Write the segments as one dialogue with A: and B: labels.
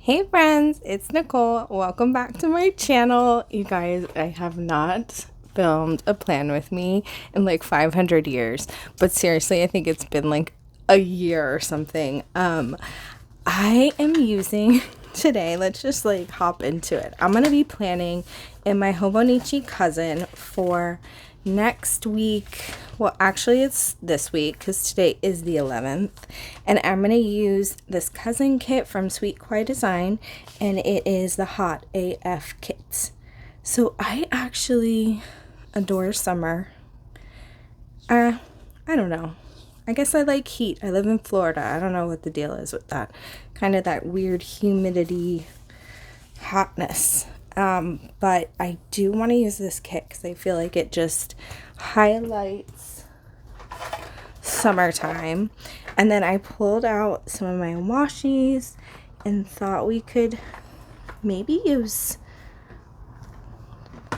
A: Hey friends, it's Nicole. Welcome back to my channel. You guys, I have not filmed a plan with me in like 500 years, but seriously, I think it's been like a year or something. I am using today, let's just like hop into it. I'm going to be planning in My Hobonichi Cousin for next week. Well, actually it's this week because today is the 11th, and I'm going to use this cousin kit from Sweet Quiet Design, and it is the Hot AF kit. So I actually adore summer. I don't know. I guess I like heat. I live in Florida. I don't know what the deal is with that. Kind of that weird humidity hotness. But I do want to use this kit because I feel like it just highlights summertime. And then I pulled out some of my washies and thought we could maybe use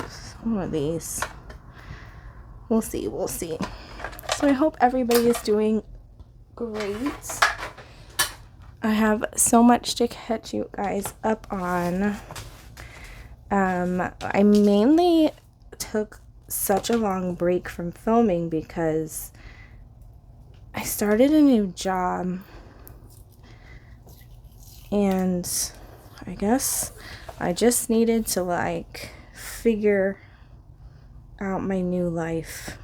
A: some of these. We'll see. So I hope everybody is doing great. I have so much to catch you guys up on. I mainly took such a long break from filming because I started a new job, and I guess I just needed to like figure out my new life.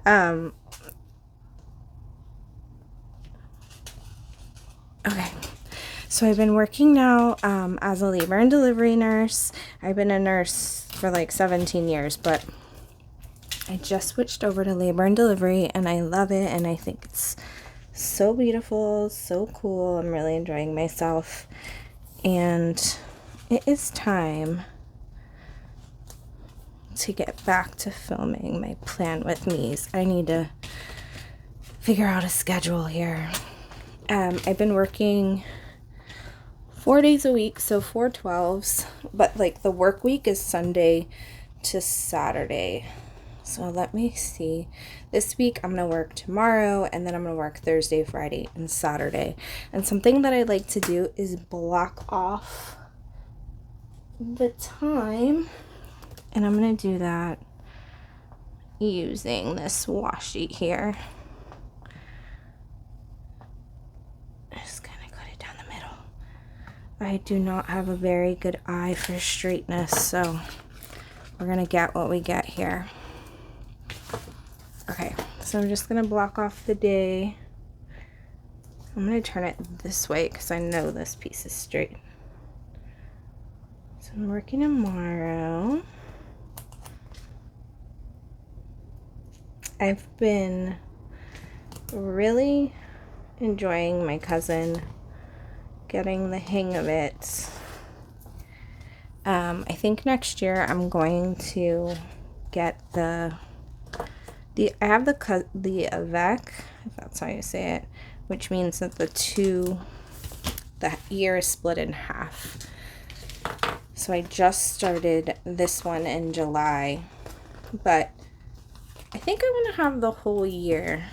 A: Okay, so I've been working now as a labor and delivery nurse. I've been a nurse for like 17 years, but I just switched over to labor and delivery, and I love it, and I think it's so beautiful, so cool. I'm really enjoying myself, and it is time to get back to filming my plan with me's. I need to figure out a schedule here. I've been working 4 days a week, so 4/12s, but like the work week is Sunday to Saturday. So let me see. This week I'm going to work tomorrow, and then I'm going to work Thursday, Friday, and Saturday. And something that I like to do is block off the time, and I'm going to do that using this washi here. Just kind of cut it down the middle. I do not have a very good eye for straightness, so we're going to get what we get here. Okay, so I'm just going to block off the day. I'm going to turn it this way because I know this piece is straight. So I'm working tomorrow. I've been really enjoying my cousin, getting the hang of it. I think next year I'm going to get I have the avec, if that's how you say it, which means that the ear is split in half. So I just started this one in July, but I think I want to have the whole year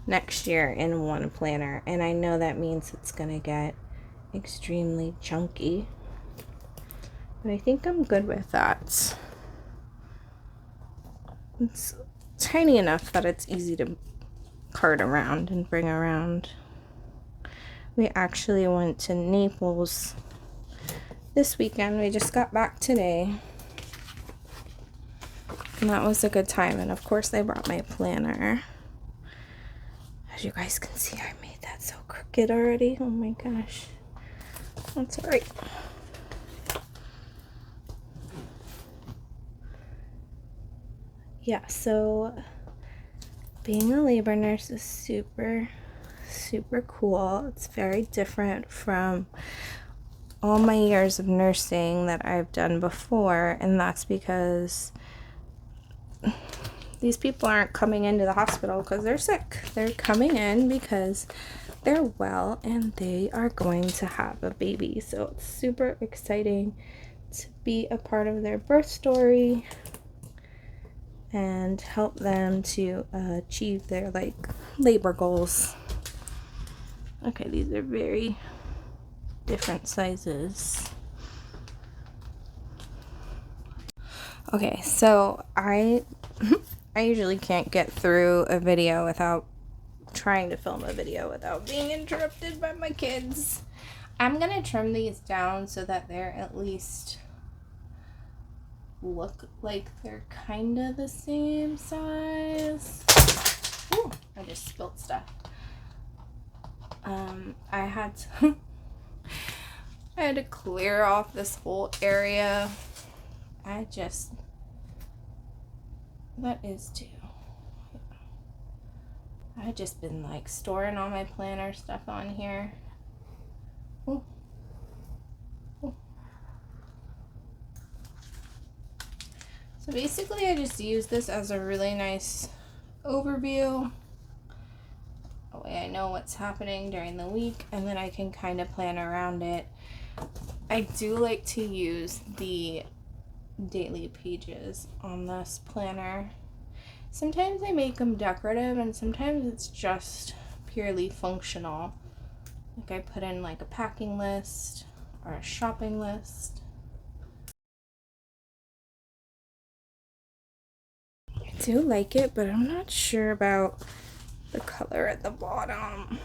A: next year in one planner, and I know that means it's gonna get extremely chunky, but I think I'm good with that. It's tiny enough that it's easy to cart around and bring around. We actually went to Naples this weekend. We just got back today, and that was a good time. And of course I brought my planner. As you guys can see, I made that so crooked already. Oh my gosh. That's alright. Yeah, so being a labor nurse is super cool. It's very different from all my years of nursing that I've done before, and that's because these people aren't coming into the hospital because they're sick. They're coming in because they're well and they are going to have a baby. So it's super exciting to be a part of their birth story and help them to achieve their like labor goals. Okay, these are very different sizes. Okay, so I usually can't get through a video without trying to film a video without being interrupted by my kids. I'm gonna trim these down so that they're at least look like they're kind of the same size. Ooh, I just spilled stuff. I had to clear off this whole area. That is too. I've just been like storing all my planner stuff on here. Ooh. Ooh. So basically I just use this as a really nice overview. That way I know what's happening during the week and then I can kind of plan around it. I do like to use the daily pages on this planner. Sometimes I make them decorative and sometimes it's just purely functional. Like I put in like a packing list or a shopping list. I do like it, but I'm not sure about the color at the bottom.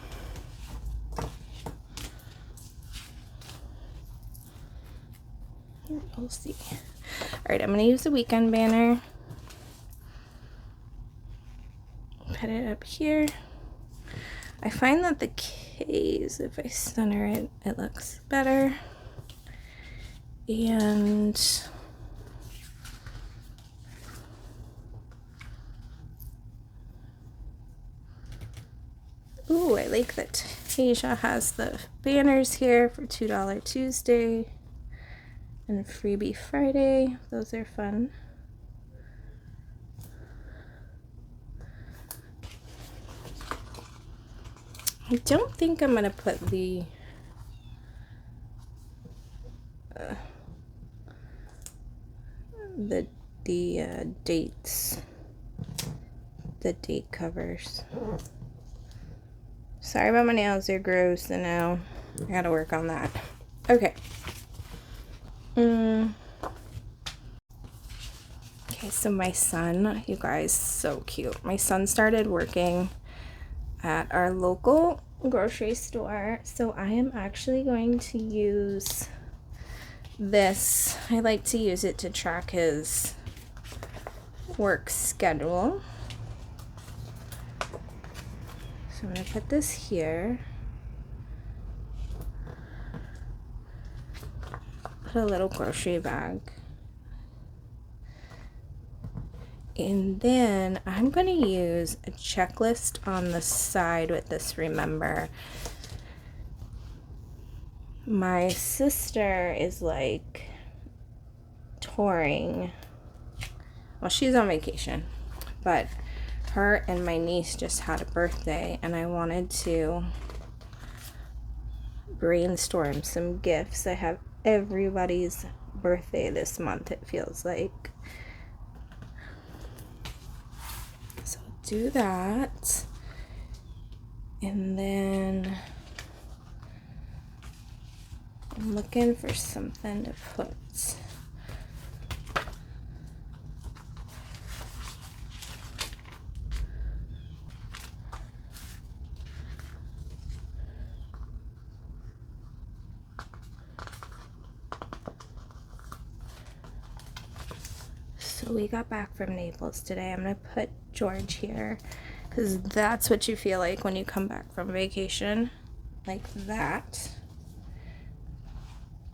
A: We'll see. Alright, I'm going to use the weekend banner. Put it up here. I find that the K's, if I center it, it looks better. And ooh, I like that Tasia has the banners here for $2 Tuesday and Freebie Friday. Those are fun. I don't think I'm gonna put the dates, the date covers. Sorry about my nails, they're gross, and now I gotta work on that. Okay. Okay, so my son, you guys, so cute. My son started working at our local grocery store, so I am actually going to use this. I like to use it to track his work schedule. So I'm going to put this here. Put a little grocery bag. And then I'm going to use a checklist on the side with this, remember. My sister is like touring. Well, she's on vacation, but her and my niece just had a birthday and I wanted to brainstorm some gifts. I have everybody's birthday this month, it feels like. So do that. And then I'm looking for something to put. So we got back from Naples today. I'm going to put George here because that's what you feel like when you come back from vacation. Like that.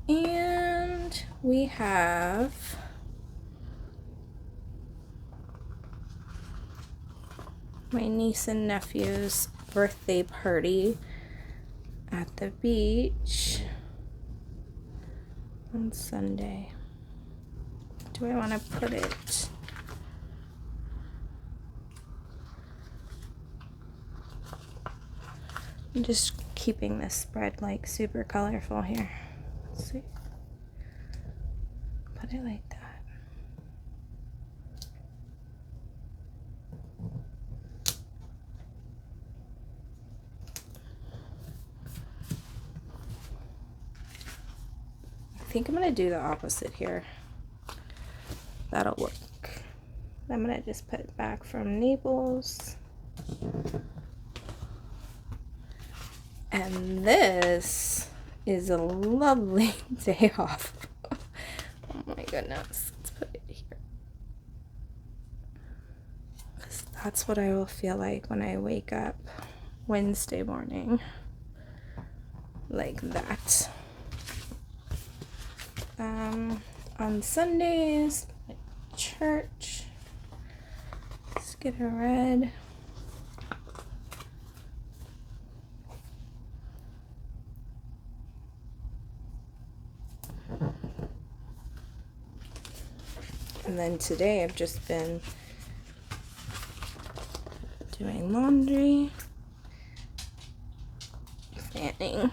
A: And we have my niece and nephew's birthday party at the beach on Sunday. Do I want to put it? I'm just keeping this spread like super colorful here. Let's see. Put it like that. think I'm gonna do the opposite here. That'll work. I'm gonna just put back from Naples. And this is a lovely day off. Oh my goodness. Let's put it here. Because that's what I will feel like when I wake up Wednesday morning. Like that. On Sundays, church. Let's get a red. And then today I've just been doing laundry, fanning.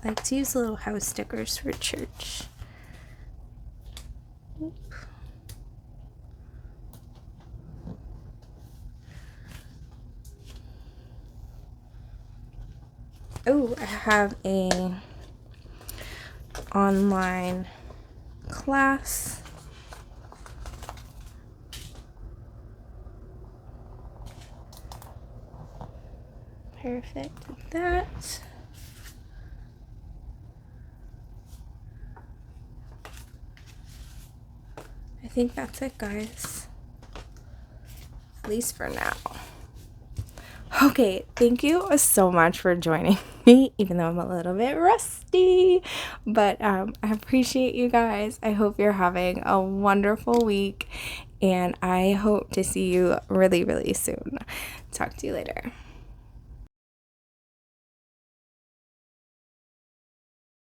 A: I like to use little house stickers for church. Oop. Oh, I have a online class. Perfect with that. I think that's it, guys. At least for now. Okay, thank you so much for joining me, even though I'm a little bit rusty. But I appreciate you guys. I hope you're having a wonderful week, and I hope to see you really, really soon. Talk to you later.